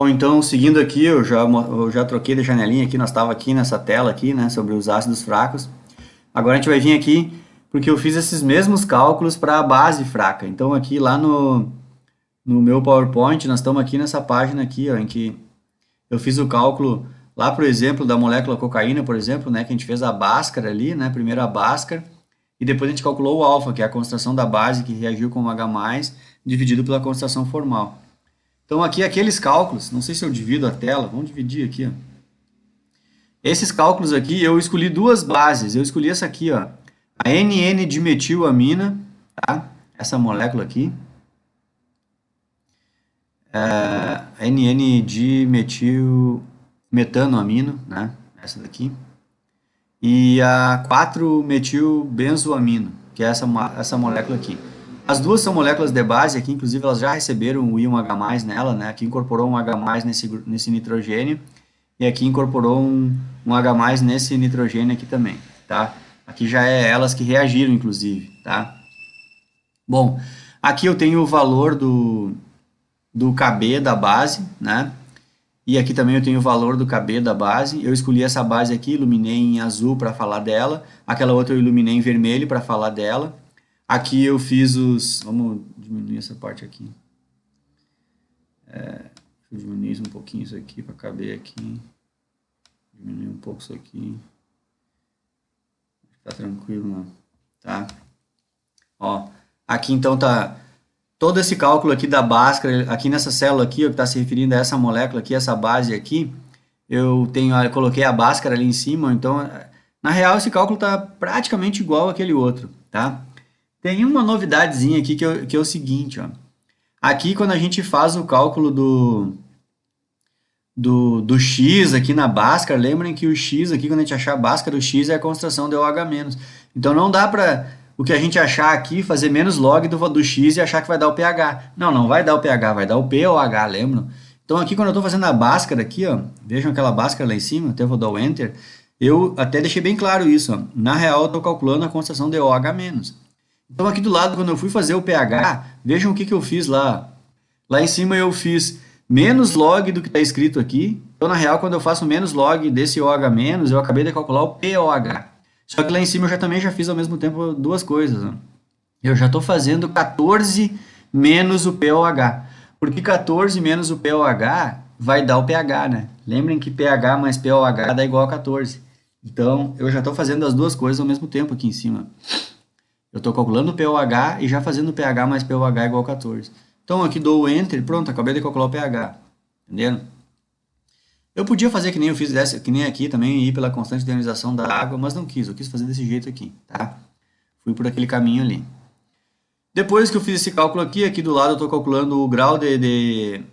Bom, então, seguindo aqui, eu já troquei de janelinha aqui, nós estava aqui nessa tela aqui, né, sobre os ácidos fracos. Agora a gente vai vir aqui porque eu fiz esses mesmos cálculos para a base fraca. Então, aqui lá no meu PowerPoint, nós estamos aqui nessa página aqui, ó, em que eu fiz o cálculo lá, por exemplo, da molécula cocaína, por exemplo, né, que a gente fez a Bhaskara ali, né, primeiro a Bhaskara, e depois a gente calculou o alfa, que é a concentração da base que reagiu com o H+, dividido pela concentração formal. Então aqui aqueles cálculos, não sei se eu divido a tela, vamos dividir aqui, ó. Esses cálculos aqui eu escolhi duas bases, eu escolhi essa aqui, ó, a NN-dimetilamina, tá? Essa molécula aqui, NN-dimetilmetanoamino, né? Essa daqui, e a 4-metilbenzoamino, que é essa molécula aqui. As duas são moléculas de base aqui, inclusive elas já receberam o íon H+, nela, né? Aqui incorporou um H+, nesse nitrogênio, e aqui incorporou um H+, nesse nitrogênio aqui também, tá? Aqui já é elas que reagiram, inclusive, tá? Bom, aqui eu tenho o valor do Kb da base, né? E aqui também eu tenho o valor do Kb da base. Eu escolhi essa base aqui, iluminei em azul para falar dela. Aquela outra eu iluminei em vermelho para falar dela. Aqui eu fiz os... Vamos diminuir essa parte aqui. Deixa eu diminuir um pouquinho isso aqui para caber aqui. Diminuir um pouco isso aqui. Tá tranquilo, né? Tá? Ó, aqui então tá todo esse cálculo aqui da Bhaskara, aqui nessa célula aqui, ó, que está se referindo a essa molécula aqui, essa base aqui, eu coloquei a Bhaskara ali em cima, então, na real, esse cálculo está praticamente igual àquele outro, tá? Tem uma novidadezinha aqui que é o seguinte, ó. Aqui, quando a gente faz o cálculo do X aqui na Bhaskara, lembrem que o X aqui, quando a gente achar a Bhaskara, o X é a concentração de OH-. Então, não dá para o que a gente achar aqui, fazer menos log do X e achar que vai dar o pH. Não, não vai dar o pH, vai dar o pOH, lembram? Então, aqui, quando eu estou fazendo a Bhaskara aqui, ó, vejam aquela Bhaskara lá em cima, até vou dar o Enter, eu até deixei bem claro isso, ó. Na real, eu estou calculando a concentração de OH-. Então, aqui do lado, quando eu fui fazer o pH, vejam o que eu fiz lá. Lá em cima eu fiz menos log do que está escrito aqui. Então, na real, quando eu faço menos log desse OH-, eu acabei de calcular o pOH. Só que lá em cima eu também já fiz ao mesmo tempo duas coisas, ó. Eu já estou fazendo 14 menos o pOH. Porque 14 menos o pOH vai dar o pH, né? Lembrem que pH mais pOH dá igual a 14. Então, eu já estou fazendo as duas coisas ao mesmo tempo aqui em cima. Eu estou calculando o pOH e já fazendo o pH mais pOH igual a 14. Então, aqui dou o Enter, pronto, acabei de calcular o pH. Entenderam? Eu podia fazer que nem eu fiz que nem aqui também, ir pela constante de ionização da água, mas não quis, eu quis fazer desse jeito aqui, tá? Fui por aquele caminho ali. Depois que eu fiz esse cálculo aqui do lado eu estou calculando o grau de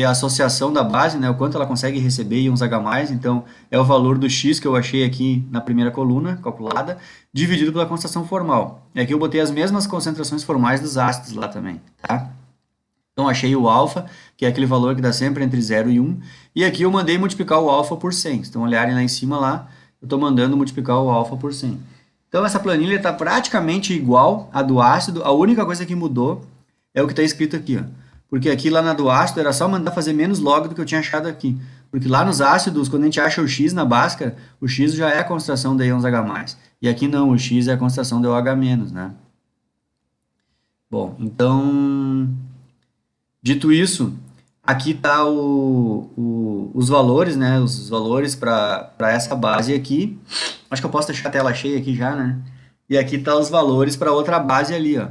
associação da base, né? O quanto ela consegue receber íons H+, então é o valor do X que eu achei aqui na primeira coluna, calculada, dividido pela concentração formal. E aqui eu botei as mesmas concentrações formais dos ácidos lá também, tá? Então, achei o alfa, que é aquele valor que dá sempre entre 0 e 1, e aqui eu mandei multiplicar o alfa por 100. Então, olharem lá em cima, lá, eu estou mandando multiplicar o alfa por 100. Então, essa planilha está praticamente igual à do ácido, a única coisa que mudou é o que está escrito aqui, ó. Porque aqui lá na do ácido era só mandar fazer menos log do que eu tinha achado aqui. Porque lá nos ácidos, quando a gente acha o X na Bhaskara, o X já é a concentração de íons H+. E aqui não, o X é a concentração de OH-, né? Bom, então... Dito isso, aqui está os valores, né? Os valores para essa base aqui. Acho que eu posso deixar a tela cheia aqui já, né? E aqui está os valores para outra base ali, ó.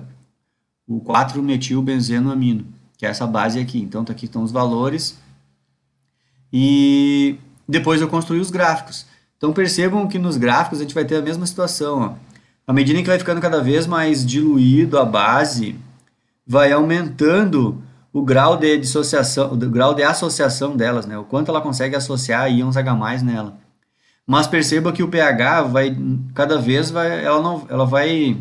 O 4-metilbenzenoamino, que é essa base aqui. Então, aqui estão os valores. E depois eu construí os gráficos. Então, percebam que nos gráficos a gente vai ter a mesma situação, ó. À medida que vai ficando cada vez mais diluído a base, vai aumentando o grau de dissociação, o grau de associação delas, né? O quanto ela consegue associar íons H+ nela. Mas perceba que o pH vai cada vez ela vai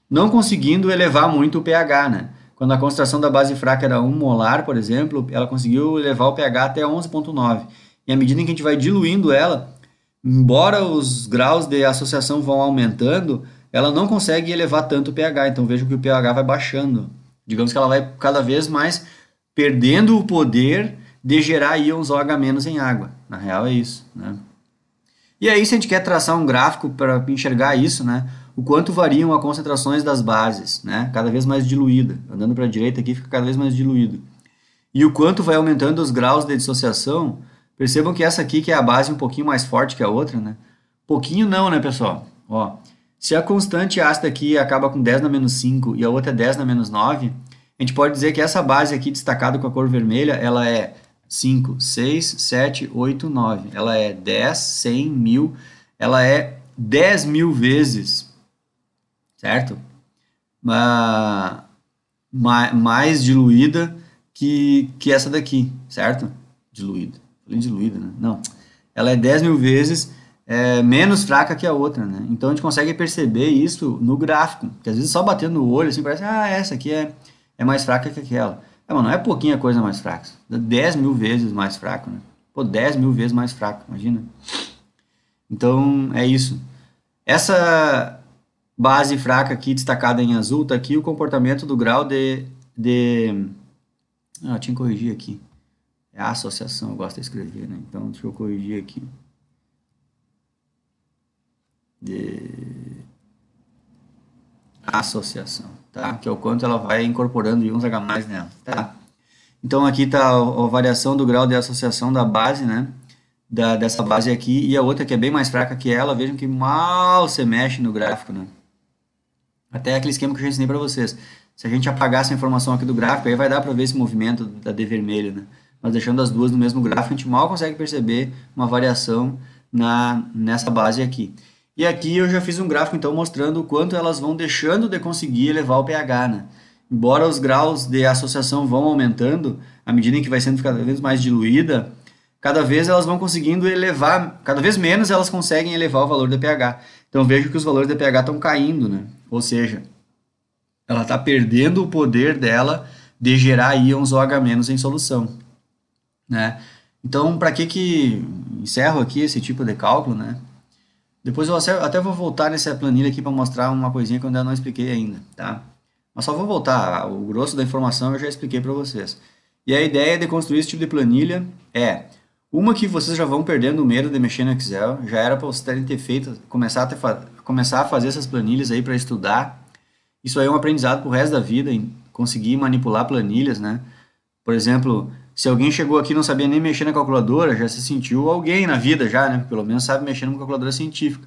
não conseguindo elevar muito o pH, né? Quando a concentração da base fraca era 1 molar, por exemplo, ela conseguiu elevar o pH até 11,9. E à medida em que a gente vai diluindo ela, embora os graus de associação vão aumentando, ela não consegue elevar tanto o pH. Então vejam que o pH vai baixando. Digamos que ela vai cada vez mais perdendo o poder de gerar íons OH- em água. Na real é isso, né? E aí, se a gente quer traçar um gráfico para enxergar isso, né? O quanto variam as concentrações das bases, né? Cada vez mais diluída. Andando para a direita aqui fica cada vez mais diluído. E o quanto vai aumentando os graus de dissociação. Percebam que essa aqui, que é a base um pouquinho mais forte que a outra, né? Pouquinho não, né, pessoal? Ó, se a constante ácida aqui acaba com 10 na menos 5 e a outra é 10 na menos 9, a gente pode dizer que essa base aqui destacada com a cor vermelha, ela é 5, 6, 7, 8, 9. Ela é 10, 100, 1000. Ela é 10.000 vezes, certo? Mais diluída que essa daqui, certo? Diluída. Falei diluída, né? Não. Ela é 10.000 vezes menos fraca que a outra, né? Então a gente consegue perceber isso no gráfico. Porque às vezes só batendo no olho assim parece, essa aqui é mais fraca que aquela. Mas não é pouquinha coisa mais fraca. 10.000 vezes mais fraco, né? Pô, 10.000 vezes mais fraco, imagina. Então é isso. Essa base fraca aqui destacada em azul, tá aqui o comportamento do grau tinha que corrigir aqui. É a associação, eu gosto de escrever, né? Então deixa eu corrigir aqui. De associação, tá? Que é o quanto ela vai incorporando íons H+ nela, tá? Então aqui está a variação do grau de associação da base, né? Dessa base aqui, e a outra que é bem mais fraca que ela, vejam que mal se mexe no gráfico, né? Até aquele esquema que eu já ensinei para vocês. Se a gente apagar essa informação aqui do gráfico, aí vai dar para ver esse movimento da D vermelha, né? Mas deixando as duas no mesmo gráfico, a gente mal consegue perceber uma variação nessa base aqui. E aqui eu já fiz um gráfico, então, mostrando o quanto elas vão deixando de conseguir elevar o pH, né? Embora os graus de associação vão aumentando, à medida em que vai sendo cada vez mais diluída, cada vez elas vão conseguindo elevar, cada vez menos elas conseguem elevar o valor de pH. Então vejo que os valores de pH estão caindo, né? Ou seja, ela está perdendo o poder dela de gerar íons OH- em solução, né? Então, para que encerro aqui esse tipo de cálculo, né? Depois eu até vou voltar nessa planilha aqui para mostrar uma coisinha que eu ainda não expliquei ainda, tá? Mas só vou voltar, o grosso da informação eu já expliquei para vocês. E a ideia de construir esse tipo de planilha é uma que vocês já vão perdendo o medo de mexer no Excel, já era para vocês terem feito, começar a fazer essas planilhas aí para estudar. Isso aí é um aprendizado para o resto da vida, em conseguir manipular planilhas, né? Por exemplo, se alguém chegou aqui e não sabia nem mexer na calculadora, já se sentiu alguém na vida já, né? Pelo menos sabe mexer numa calculadora científica.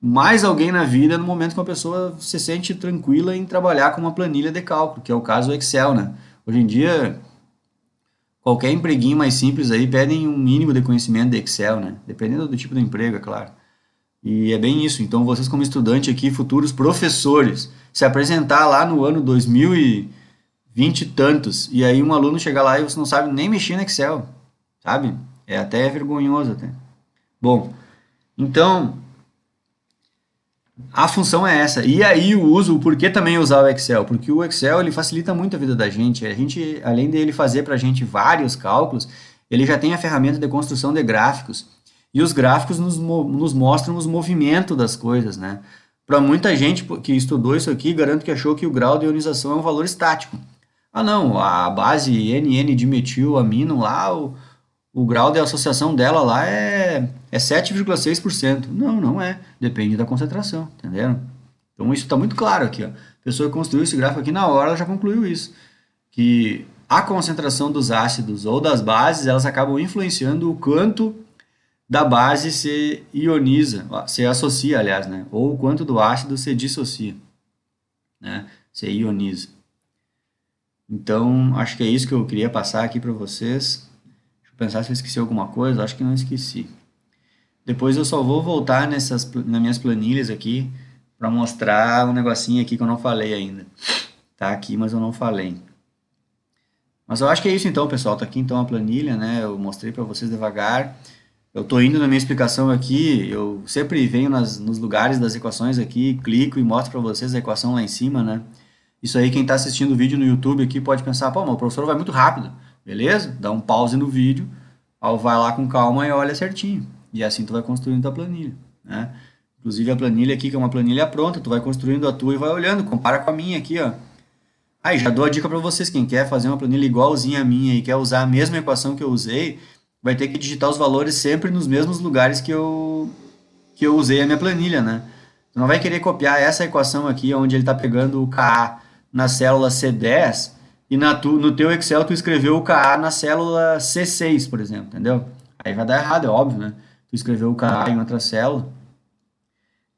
Mais alguém na vida no momento que uma pessoa se sente tranquila em trabalhar com uma planilha de cálculo, que é o caso do Excel, né? Hoje em dia, qualquer empreguinho mais simples aí pedem um mínimo de conhecimento de Excel, né? Dependendo do tipo de emprego, é claro. E é bem isso. Então, vocês como estudante aqui, futuros professores, se apresentar lá no ano 2020 e tantos, e aí um aluno chegar lá e você não sabe nem mexer no Excel, sabe? É até vergonhoso até. Bom, então a função é essa. E aí o uso, o porquê também usar o Excel? Porque o Excel ele facilita muito a vida da gente. A gente, além dele fazer para a gente vários cálculos, ele já tem a ferramenta de construção de gráficos. E os gráficos nos mostram os movimentos das coisas, né? Para muita gente que estudou isso aqui, garanto que achou que o grau de ionização é um valor estático. Ah, não, a base NN-dimetilamino lá, o grau de associação dela lá é 7,6%. Não, não é. Depende da concentração, entenderam? Então isso está muito claro aqui. Ó. A pessoa que construiu esse gráfico aqui na hora, ela já concluiu isso. Que a concentração dos ácidos ou das bases, elas acabam influenciando o quanto da base se ioniza, se associa, aliás, né? Ou o quanto do ácido se dissocia, né? Se ioniza. Então, acho que é isso que eu queria passar aqui para vocês. Deixa eu pensar se eu esqueci alguma coisa. Acho que não esqueci. Depois eu só vou voltar nas minhas planilhas aqui para mostrar um negocinho aqui que eu não falei ainda. Tá aqui, mas eu não falei. Mas eu acho que é isso então, pessoal. Tá aqui então a planilha, né? Eu mostrei para vocês devagar. Eu tô indo na minha explicação aqui. Eu sempre venho nos lugares das equações aqui, clico e mostro para vocês a equação lá em cima, né? Isso aí, quem está assistindo o vídeo no YouTube aqui pode pensar, pô, mas o professor vai muito rápido. Beleza? Dá um pause no vídeo, vai lá com calma e olha certinho. E assim tu vai construindo a planilha, né? Inclusive a planilha aqui, que é uma planilha pronta, tu vai construindo a tua e vai olhando, compara com a minha aqui, ó. Aí já dou a dica para vocês, quem quer fazer uma planilha igualzinha a minha e quer usar a mesma equação que eu usei, vai ter que digitar os valores sempre nos mesmos lugares que eu usei a minha planilha, né? Tu não vai querer copiar essa equação aqui, onde ele está pegando o KA na célula C10 e no teu Excel tu escreveu o KA na célula C6, por exemplo, entendeu? Aí vai dar errado, é óbvio, né? Tu escreveu o KA em outra célula.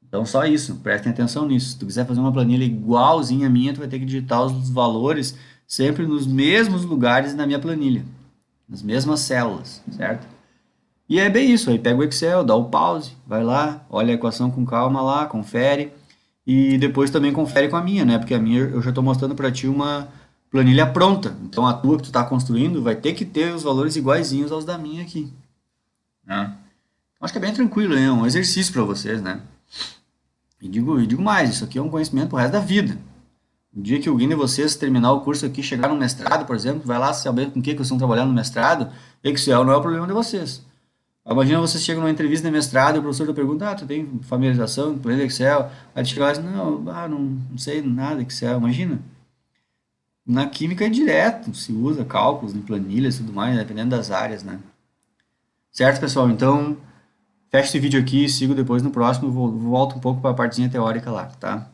Então só isso, prestem atenção nisso. Se tu quiser fazer uma planilha igualzinha a minha, tu vai ter que digitar os valores sempre nos mesmos lugares na minha planilha, nas mesmas células, certo? E é bem isso, aí pega o Excel, dá o pause, vai lá, olha a equação com calma lá, confere, e depois também confere com a minha, né? Porque a minha eu já estou mostrando para ti uma planilha pronta. Então a tua que tu está construindo vai ter que ter os valores iguaizinhos aos da minha aqui, né? Acho que é bem tranquilo, né? É um exercício para vocês, né? E digo mais, isso aqui é um conhecimento pro resto da vida. No dia que alguém de vocês terminar o curso aqui, chegar no mestrado, por exemplo, vai lá saber com o que vocês estão trabalhando no mestrado, Excel não é o problema de vocês. Imagina vocês chegam numa entrevista de mestrado e o professor pergunta, tu tem familiarização com planilha Excel? Aí tu chega lá e diz, não sei nada de Excel, imagina. Na química é direto, se usa cálculos em planilhas e tudo mais, dependendo das áreas, né? Certo, pessoal? Então, fecho esse vídeo aqui, sigo depois no próximo, volto um pouco para a partezinha teórica lá, tá?